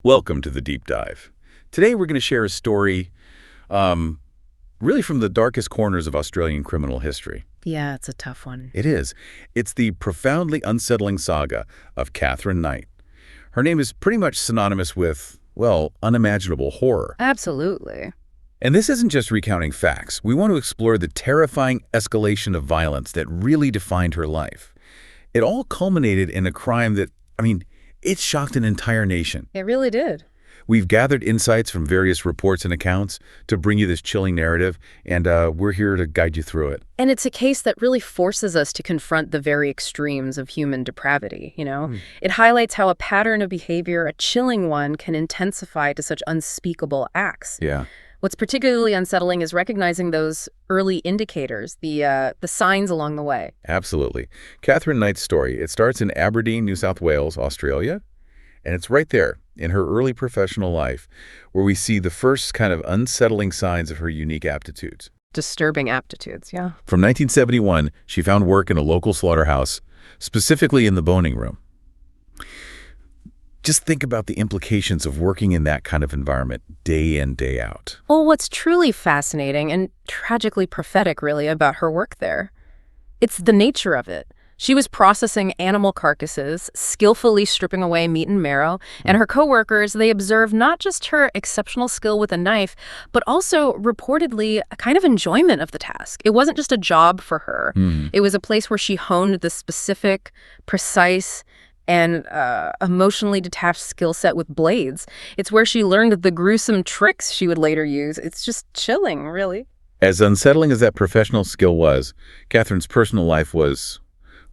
Welcome to the Deep Dive. Today we're going to share a story really from the darkest corners of Australian criminal history. Yeah, it's a tough one. It is. It's the profoundly unsettling saga of Katherine Knight. Her name is pretty much synonymous with, well, unimaginable horror. Absolutely. And this isn't just recounting facts. We want to explore the terrifying escalation of violence that really defined her life. It all culminated in a crime that, it shocked an entire nation. It really did. We've gathered insights from various reports and accounts to bring you this chilling narrative, and we're here to guide you through it. And it's a case that really forces us to confront the very extremes of human depravity, It highlights how a pattern of behavior, a chilling one, can intensify to such unspeakable acts. Yeah. What's particularly unsettling is recognizing those early indicators, the signs along the way. Absolutely. Katherine Knight's story, it starts in Aberdeen, New South Wales, Australia, and it's right there in her early professional life where we see the first kind of unsettling signs of her unique aptitudes. Disturbing aptitudes, yeah. From 1971, she found work in a local slaughterhouse, specifically in the boning room. Just think about the implications of working in that kind of environment day in, day out. Well, what's truly fascinating and tragically prophetic, really, about her work there, it's the nature of it. She was processing animal carcasses, skillfully stripping away meat and marrow, and her coworkers, they observed not just her exceptional skill with a knife, but also reportedly a kind of enjoyment of the task. It wasn't just a job for her. It was a place where she honed the specific, precise, and emotionally detached skill set with blades. It's where she learned the gruesome tricks she would later use. It's just chilling, really. As unsettling as that professional skill was, Katherine's personal life was,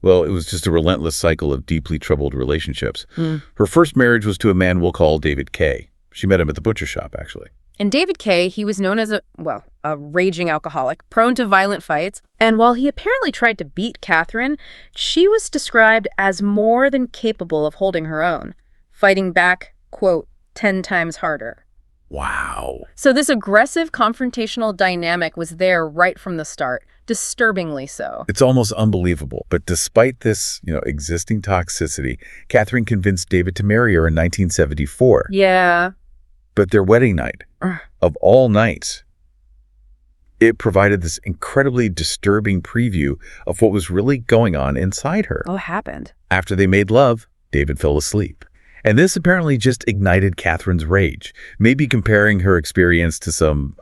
well, it was just a relentless cycle of deeply troubled relationships. Her first marriage was to a man we'll call David Kay. She met him at the butcher shop, actually. And David Kay, he was known as a raging alcoholic, prone to violent fights. And while he apparently tried to beat Katherine, she was described as more than capable of holding her own, fighting back, quote, 10 times harder. Wow. So this aggressive confrontational dynamic was there right from the start, disturbingly so. It's almost unbelievable. But despite this, existing toxicity, Katherine convinced David to marry her in 1974. Yeah. But their wedding night, of all nights, it provided this incredibly disturbing preview of what was really going on inside her. What happened? After they made love, David fell asleep. And this apparently just ignited Katherine's rage, maybe comparing her experience to some,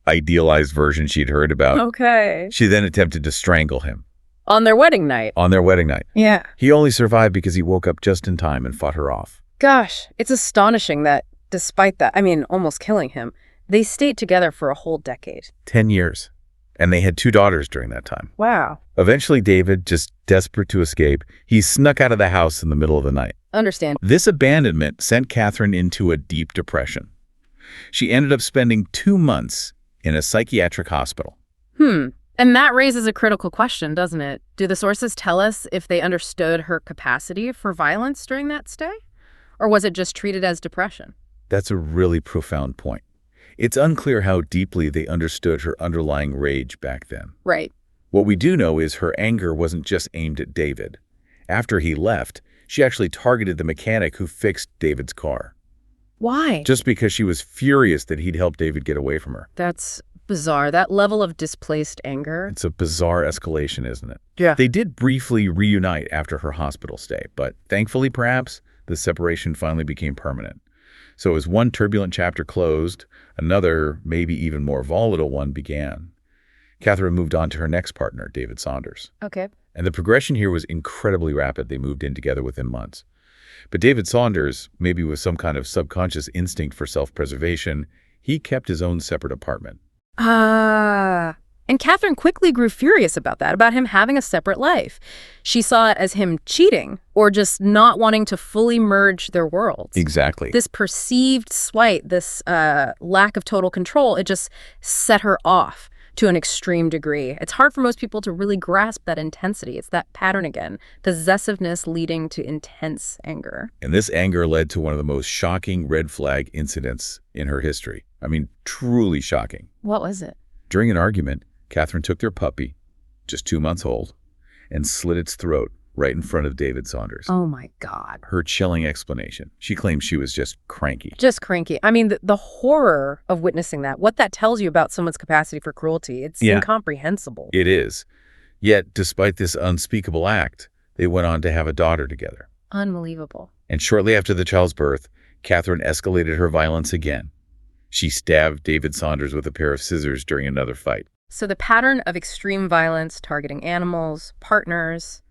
idealized version she'd heard about. Okay. She then attempted to strangle him. On their wedding night? On their wedding night. Yeah. He only survived because he woke up just in time and fought her off. Gosh, it's astonishing that despite that, almost killing him, they stayed together for a whole decade. 10 years. And they had 2 daughters during that time. Wow. Eventually, David, just desperate to escape, he snuck out of the house in the middle of the night. Understand. This abandonment sent Katherine into a deep depression. She ended up spending 2 months in a psychiatric hospital. And that raises a critical question, doesn't it? Do the sources tell us if they understood her capacity for violence during that stay? Or was it just treated as depression? That's a really profound point. It's unclear how deeply they understood her underlying rage back then. Right. What we do know is her anger wasn't just aimed at David. After he left, she actually targeted the mechanic who fixed David's car. Why? Just because she was furious that he'd helped David get away from her. That's bizarre. That level of displaced anger. It's a bizarre escalation, isn't it? Yeah. They did briefly reunite after her hospital stay, but thankfully, perhaps, the separation finally became permanent. So as one turbulent chapter closed, another, maybe even more volatile one began. Katherine moved on to her next partner, David Saunders. Okay. And the progression here was incredibly rapid. They moved in together within months. But David Saunders, maybe with some kind of subconscious instinct for self-preservation, he kept his own separate apartment. And Katherine quickly grew furious about that, about him having a separate life. She saw it as him cheating or just not wanting to fully merge their worlds. Exactly. This perceived slight, this lack of total control, it just set her off to an extreme degree. It's hard for most people to really grasp that intensity. It's that pattern again, possessiveness leading to intense anger. And this anger led to one of the most shocking red flag incidents in her history. Truly shocking. What was it? During an argument, Katherine took their puppy, just 2 months old, and slit its throat right in front of David Saunders. Oh, my God. Her chilling explanation. She claims she was just cranky. Just cranky. I mean, the horror of witnessing that, what that tells you about someone's capacity for cruelty, it's incomprehensible. It is. Yet, despite this unspeakable act, they went on to have a daughter together. Unbelievable. And shortly after the child's birth, Katherine escalated her violence again. She stabbed David Saunders with a pair of scissors during another fight. So the pattern of extreme violence targeting animals, partners,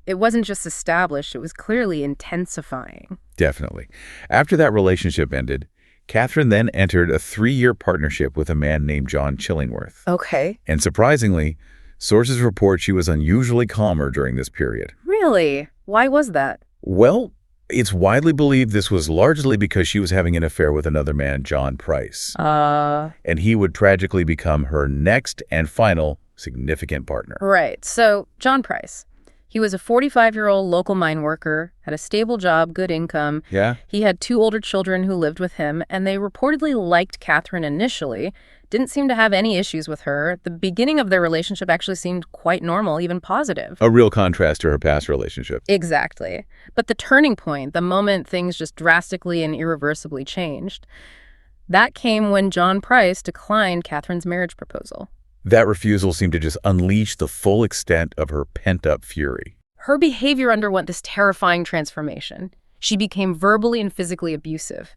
it wasn't just established, it was clearly intensifying. Definitely. After that relationship ended, Katherine then entered a 3-year partnership with a man named John Chillingworth. Okay. And surprisingly, sources report she was unusually calmer during this period. Really? Why was that? Well, it's widely believed this was largely because she was having an affair with another man, John Price. And he would tragically become her next and final significant partner. Right. So, John Price. He was a 45-year-old local mine worker, had a stable job, good income. Yeah? He had 2 older children who lived with him, and they reportedly liked Katherine initially, didn't seem to have any issues with her. The beginning of their relationship actually seemed quite normal, even positive. A real contrast to her past relationship. Exactly. But the turning point, the moment things just drastically and irreversibly changed, that came when John Price declined Katherine's marriage proposal. That refusal seemed to just unleash the full extent of her pent-up fury. Her behavior underwent this terrifying transformation. She became verbally and physically abusive.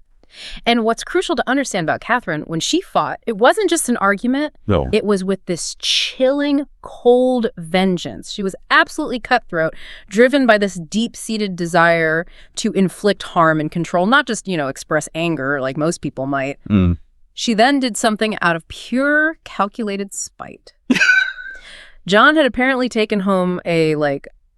And what's crucial to understand about Katherine, when she fought, it wasn't just an argument. No. It was with this chilling, cold vengeance. She was absolutely cutthroat, driven by this deep-seated desire to inflict harm and control, not just, express anger like most people might. She then did something out of pure calculated spite. John had apparently taken home a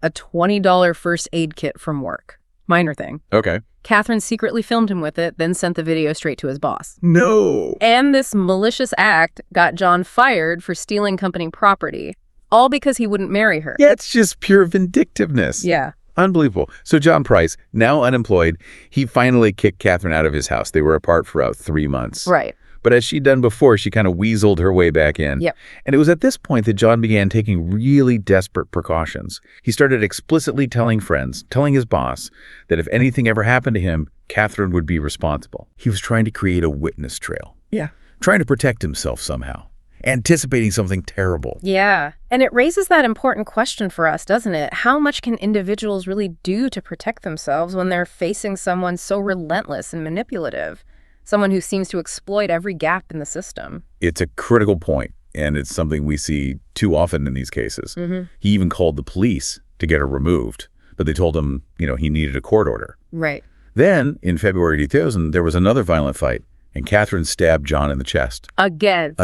$20 first aid kit from work. Minor thing. Okay. Katherine secretly filmed him with it, then sent the video straight to his boss. No. And this malicious act got John fired for stealing company property, all because he wouldn't marry her. Yeah, it's just pure vindictiveness. Yeah. Unbelievable. So John Price, now unemployed, he finally kicked Katherine out of his house. They were apart for about 3 months. Right. But as she'd done before, she kind of weaseled her way back in. Yep. And it was at this point that John began taking really desperate precautions. He started explicitly telling friends, telling his boss, that if anything ever happened to him, Katherine would be responsible. He was trying to create a witness trail. Yeah. Trying to protect himself somehow. Anticipating something terrible. Yeah. And it raises that important question for us, doesn't it? How much can individuals really do to protect themselves when they're facing someone so relentless and manipulative? Someone who seems to exploit every gap in the system. It's a critical point, and it's something we see too often in these cases. He even called the police to get her removed, but they told him, he needed a court order. Right. Then, in February 2000, there was another violent fight, and Katherine stabbed John in the chest. Again.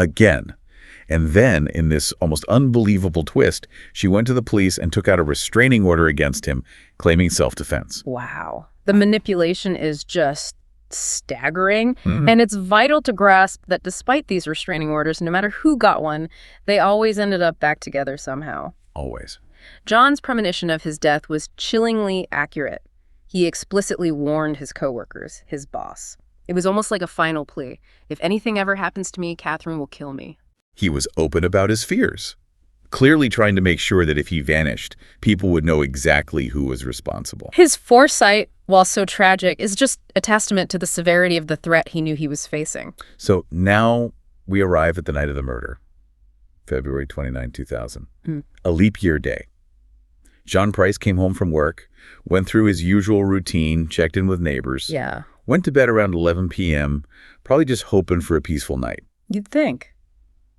And then, in this almost unbelievable twist, she went to the police and took out a restraining order against him, claiming self-defense. Wow. The manipulation is just staggering. And it's vital to grasp that despite these restraining orders, no matter who got one, they always ended up back together somehow. Always. John's premonition of his death was chillingly accurate. He explicitly warned his coworkers, his boss. It was almost like a final plea. If anything ever happens to me, Katherine will kill me. He was open about his fears, clearly trying to make sure that if he vanished, people would know exactly who was responsible. His foresight, while so tragic, is just a testament to the severity of the threat he knew he was facing. So now we arrive at the night of the murder, February 29, 2000, a leap year day. John Price came home from work, went through his usual routine, checked in with neighbors, went to bed around 11 p.m., probably just hoping for a peaceful night. You'd think.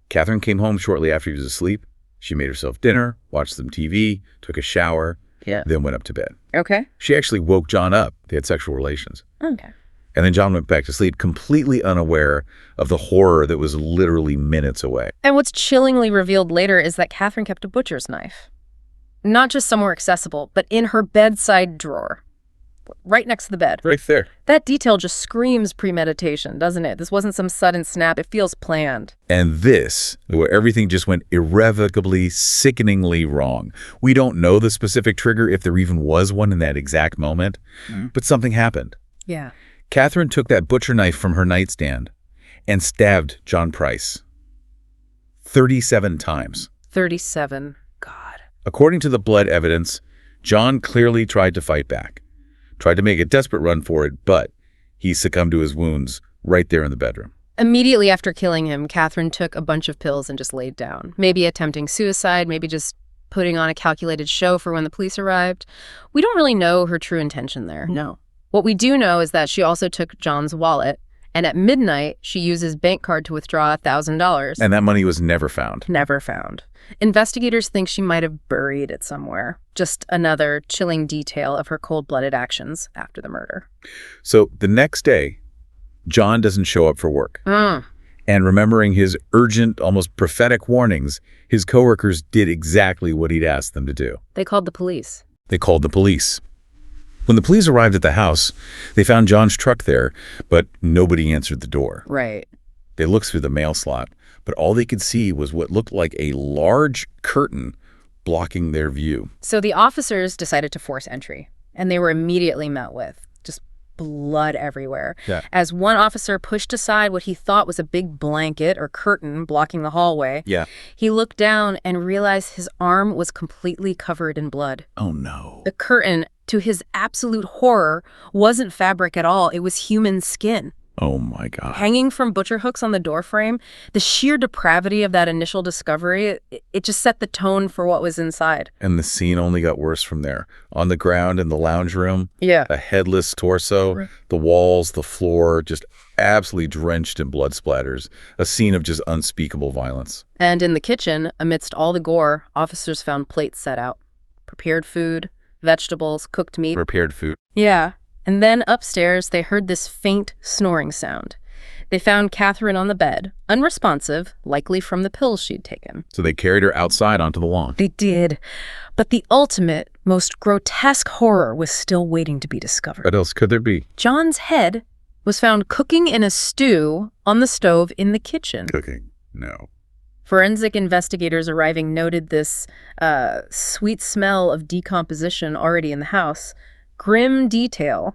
Katherine came home shortly after he was asleep. She made herself dinner, watched some TV, took a shower, then went up to bed. Okay. She actually woke John up. They had sexual relations. Okay. And then John went back to sleep, completely unaware of the horror that was literally minutes away. And what's chillingly revealed later is that Katherine kept a butcher's knife. Not just somewhere accessible, but in her bedside drawer. Right next to the bed. Right there. That detail just screams premeditation, doesn't it? This wasn't some sudden snap. It feels planned. And this, where everything just went irrevocably, sickeningly wrong. We don't know the specific trigger, if there even was one in that exact moment, but something happened. Yeah. Katherine took that butcher knife from her nightstand and stabbed John Price 37 times. 37. God. According to the blood evidence, John clearly tried to fight back, tried to make a desperate run for it, but he succumbed to his wounds right there in the bedroom. Immediately after killing him, Katherine took a bunch of pills and just laid down. Maybe attempting suicide, maybe just putting on a calculated show for when the police arrived. We don't really know her true intention there. No. What we do know is that she also took John's wallet, and at midnight, she used his bank card to withdraw $1,000. And that money was never found. Never found. Investigators think she might have buried it somewhere. Just another chilling detail of her cold-blooded actions after the murder. So the next day, John doesn't show up for work. And remembering his urgent, almost prophetic warnings, his coworkers did exactly what he'd asked them to do. They called the police. They called the police. When the police arrived at the house, they found John's truck there, but nobody answered the door. Right. They looked through the mail slot, but all they could see was what looked like a large curtain blocking their view. So the officers decided to force entry, and they were immediately met with just blood everywhere. Yeah. As one officer pushed aside what he thought was a big blanket or curtain blocking the hallway, Yeah. he looked down and realized his arm was completely covered in blood. Oh, no. The curtain, to his absolute horror, wasn't fabric at all. It was human skin. Oh, my God. Hanging from butcher hooks on the doorframe, the sheer depravity of that initial discovery, it just set the tone for what was inside. And the scene only got worse from there. On the ground in the lounge room, Yeah. a headless torso, the walls, the floor, just absolutely drenched in blood splatters. A scene of just unspeakable violence. And in the kitchen, amidst all the gore, officers found plates set out. Prepared food, vegetables, cooked meat. Prepared food. Yeah. And then upstairs, they heard this faint snoring sound. They found Katherine on the bed, unresponsive, likely from the pills she'd taken. So they carried her outside onto the lawn. They did. But the ultimate, most grotesque horror was still waiting to be discovered. What else could there be? John's head was found cooking in a stew on the stove in the kitchen. Cooking. No. Forensic investigators arriving noted this sweet smell of decomposition already in the house. Grim detail.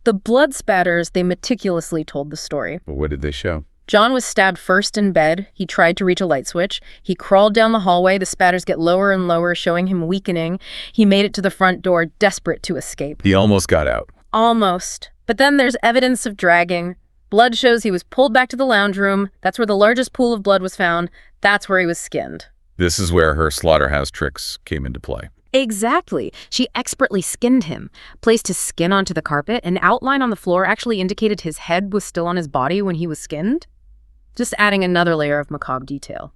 The blood spatters, they meticulously told the story. But what did they show? John was stabbed first in bed. He tried to reach a light switch. He crawled down the hallway. The spatters get lower and lower, showing him weakening. He made it to the front door, desperate to escape. He almost got out. Almost. But then there's evidence of dragging. Blood shows he was pulled back to the lounge room. That's where the largest pool of blood was found. That's where he was skinned. This is where her slaughterhouse tricks came into play. Exactly. She expertly skinned him, placed his skin onto the carpet. An outline on the floor actually indicated his head was still on his body when he was skinned. Just adding another layer of macabre detail.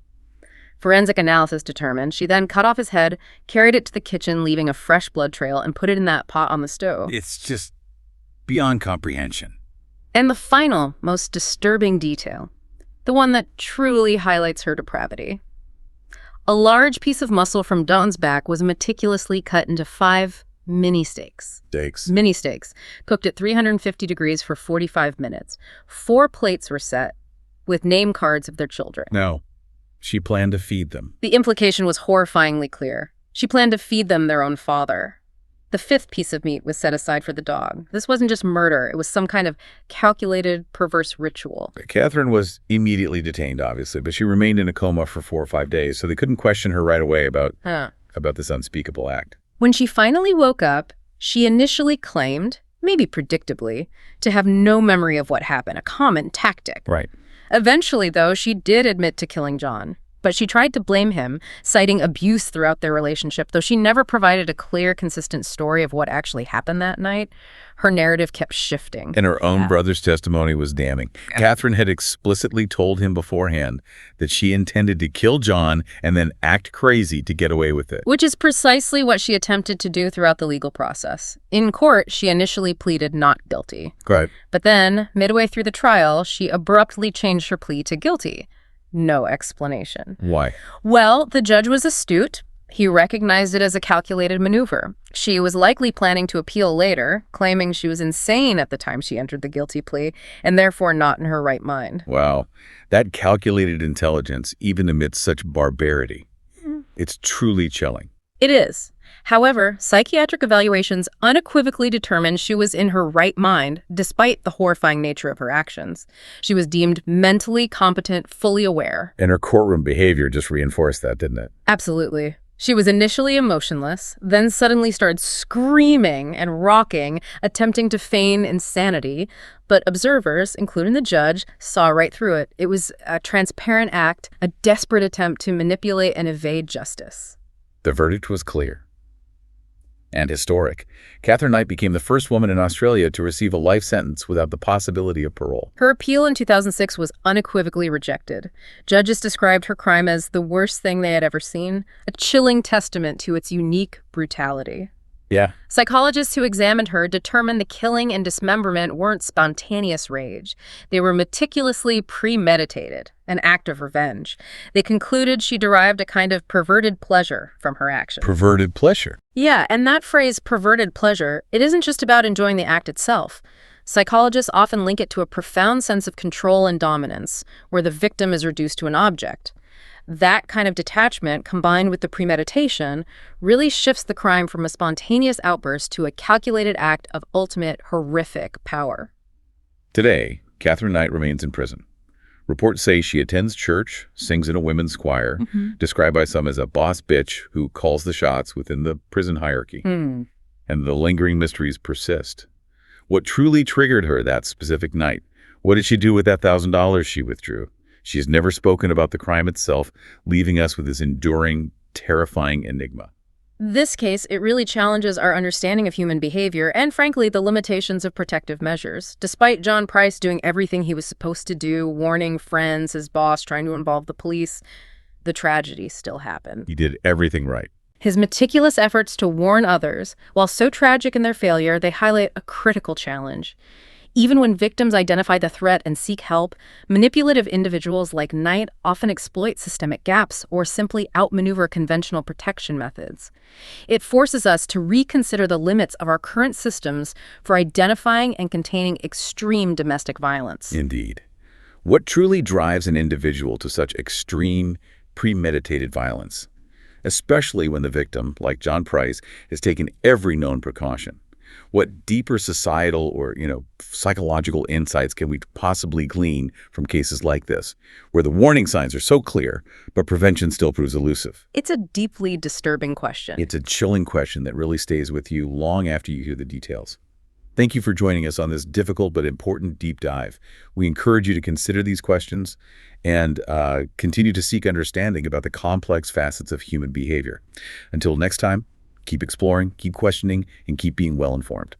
Forensic analysis determined she then cut off his head, carried it to the kitchen, leaving a fresh blood trail, and put it in that pot on the stove. It's just beyond comprehension. And the final, most disturbing detail, the one that truly highlights her depravity. A large piece of muscle from Dawn's back was meticulously cut into 5 mini steaks. Mini steaks, cooked at 350 degrees for 45 minutes. 4 plates were set with name cards of their children. No. She planned to feed them. The implication was horrifyingly clear. She planned to feed them their own father. The 5th piece of meat was set aside for the dog. This wasn't just murder. It was some kind of calculated, perverse ritual. Katherine was immediately detained, obviously, but she remained in a coma for 4 or 5 days, so they couldn't question her right away about this unspeakable act. When she finally woke up, she initially claimed, maybe predictably, to have no memory of what happened, a common tactic. Right. Eventually, though, she did admit to killing John. But she tried to blame him, citing abuse throughout their relationship. Though she never provided a clear, consistent story of what actually happened that night, her narrative kept shifting. And her own brother's testimony was damning. Katherine had explicitly told him beforehand that she intended to kill John and then act crazy to get away with it. Which is precisely what she attempted to do throughout the legal process. In court, she initially pleaded not guilty. Right. But then, midway through the trial, she abruptly changed her plea to guilty. No explanation. Why? Well, the judge was astute. He recognized it as a calculated maneuver. She was likely planning to appeal later, claiming she was insane at the time she entered the guilty plea, and therefore not in her right mind. Wow. That calculated intelligence, even amidst such barbarity. It's truly chilling. It is. However, psychiatric evaluations unequivocally determined she was in her right mind, despite the horrifying nature of her actions. She was deemed mentally competent, fully aware. And her courtroom behavior just reinforced that, didn't it? Absolutely. She was initially emotionless, then suddenly started screaming and rocking, attempting to feign insanity. But observers, including the judge, saw right through it. It was a transparent act, a desperate attempt to manipulate and evade justice. The verdict was clear and historic. Katherine Knight became the first woman in Australia to receive a life sentence without the possibility of parole. Her appeal in 2006 was unequivocally rejected. Judges described her crime as the worst thing they had ever seen, a chilling testament to its unique brutality. Yeah. Psychologists who examined her determined the killing and dismemberment weren't spontaneous rage. They were meticulously premeditated, an act of revenge. They concluded she derived a kind of perverted pleasure from her actions. Perverted pleasure. Yeah, and that phrase, perverted pleasure, it isn't just about enjoying the act itself. Psychologists often link it to a profound sense of control and dominance, where the victim is reduced to an object. That kind of detachment, combined with the premeditation, really shifts the crime from a spontaneous outburst to a calculated act of ultimate, horrific power. Today, Katherine Knight remains in prison. Reports say she attends church, sings in a women's choir, described by some as a boss bitch who calls the shots within the prison hierarchy. And the lingering mysteries persist. What truly triggered her that specific night? What did she do with that $1,000 she withdrew? She has never spoken about the crime itself, leaving us with this enduring, terrifying enigma. This case, it really challenges our understanding of human behavior and, frankly, the limitations of protective measures. Despite John Price doing everything he was supposed to do, warning friends, his boss, trying to involve the police, the tragedy still happened. He did everything right. His meticulous efforts to warn others, while so tragic in their failure, they highlight a critical challenge. Even when victims identify the threat and seek help, manipulative individuals like Knight often exploit systemic gaps or simply outmaneuver conventional protection methods. It forces us to reconsider the limits of our current systems for identifying and containing extreme domestic violence. Indeed. What truly drives an individual to such extreme, premeditated violence? Especially when the victim, like John Price, has taken every known precaution. What deeper societal or, psychological insights can we possibly glean from cases like this, where the warning signs are so clear, but prevention still proves elusive? It's a deeply disturbing question. It's a chilling question that really stays with you long after you hear the details. Thank you for joining us on this difficult but important deep dive. We encourage you to consider these questions and continue to seek understanding about the complex facets of human behavior. Until next time, keep exploring, keep questioning, and keep being well informed.